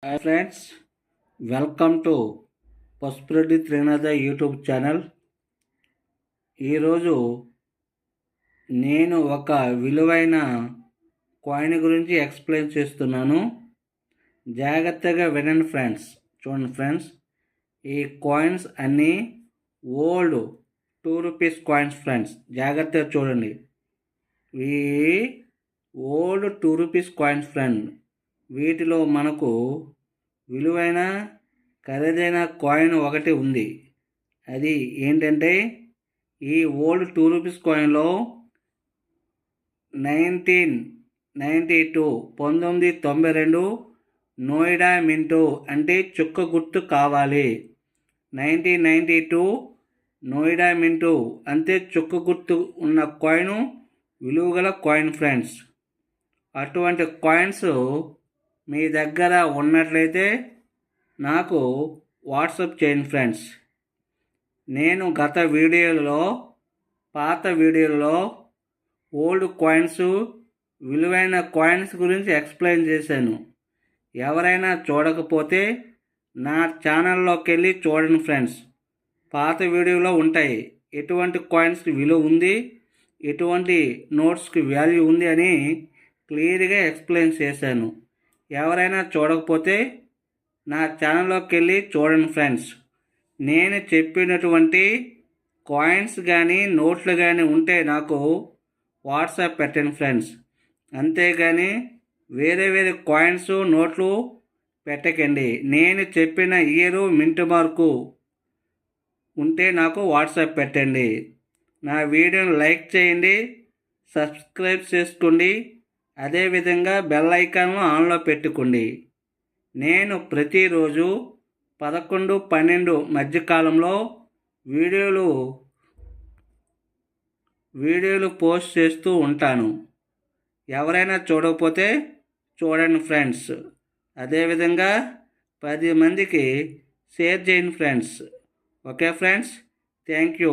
Hi friends, welcome to Pasupureddy Trinatha YouTube channel. ఈరోజు నేను ఒక విలువైన కాయిన్ గురించి ఎక్స్ప్లెయిన్ చేస్తున్నాను. జాగ్రత్తగా వినండి ఫ్రెండ్స్. చూడండి ఫ్రెండ్స్, ఈ కాయిన్స్ అన్నీ ఓల్డ్ 2 రూపీస్ కాయిన్స్ ఫ్రెండ్స్. జాగ్రత్తగా చూడండి, ఈ ఓల్డ్ 2 రూపీస్ కాయిన్స్ ఫ్రెండ్. వీటిలో మనకు విలువైన ఖరీదైన కాయిన్ ఒకటి ఉంది. అది ఏంటంటే, ఈ ఓల్డ్ 2 రూపీస్ కాయిన్లో 1992 నోయిడా మింటో అంటే చుక్క గుర్తు కావాలి. 1992 నోయిడా మింటో అంటే చుక్క గుర్తు ఉన్న కాయిన్ విలువగల కాయిన్ ఫ్రెండ్స్. అటువంటి కాయిన్స్ మీ దగ్గర ఉన్నట్లయితే నాకు వాట్సాప్ చేయండి ఫ్రెండ్స్. నేను గత పాత వీడియోలలో ఓల్డ్ కాయిన్స్, విలువైన కాయిన్స్ గురించి ఎక్స్ప్లెయిన్ చేశాను. ఎవరైనా చూడకపోతే నా ఛానల్లోకి వెళ్ళి చూడండి ఫ్రెండ్స్. పాత వీడియోలో ఉంటాయి, ఎటువంటి కాయిన్స్కి విలువ ఉంది, ఎటువంటి నోట్స్కి వాల్యూ ఉంది అని క్లియర్గా ఎక్స్ప్లెయిన్ చేశాను. ఎవరైనా చూడకపోతే నా ఛానల్లోకి వెళ్ళి చూడండి ఫ్రెండ్స్. నేను చెప్పినటువంటి కాయిన్స్ కానీ నోట్లు కానీ ఉంటే నాకు వాట్సాప్ పెట్టండి ఫ్రెండ్స్. అంతేగాని వేరే కాయిన్స్ నోట్లు పెట్టకండి. నేను చెప్పిన ఇయరు మింట్ మార్కు ఉంటే నాకు వాట్సాప్ పెట్టండి. నా వీడియోని లైక్ చేయండి, సబ్స్క్రైబ్ చేసుకోండి. అదేవిధంగా బెల్ ఐకాన్ను ఆన్లో పెట్టుకోండి. నేను ప్రతిరోజు 11-12 మధ్యకాలంలో వీడియోలు పోస్ట్ చేస్తూ ఉంటాను. ఎవరైనా చూడకపోతే చూడండి ఫ్రెండ్స్. అదేవిధంగా 10 మందికి షేర్ చేయండి friends. Okay friends, thank you.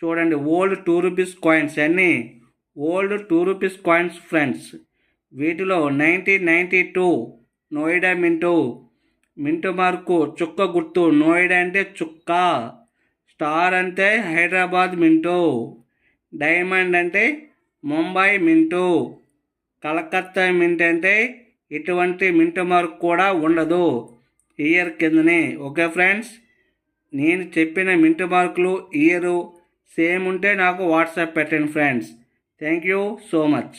చూడండి, ఓల్డ్ 2 రూపీస్ కాయిన్స్ అన్నీ ఓల్డ్ 2 రూపీస్ కాయిన్స్ ఫ్రెండ్స్. వీటిలో 1992 నోయిడా మింటో మార్కు చుక్క గుర్తు. నోయిడా అంటే చుక్క, స్టార్ అంటే హైదరాబాద్ మింటో, డైమండ్ అంటే ముంబై మింటో, కలకత్తా మింట్ అంటే ఇటువంటి మింటో మార్క్ కూడా ఉండదు ఇయర్ కిందనే. ఓకే ఫ్రెండ్స్, నేను చెప్పిన మింటో మార్కులు ఇయరు సేమ్ ఉంటే నాకు వాట్సాప్ పెట్టండి friends. Thank you so much.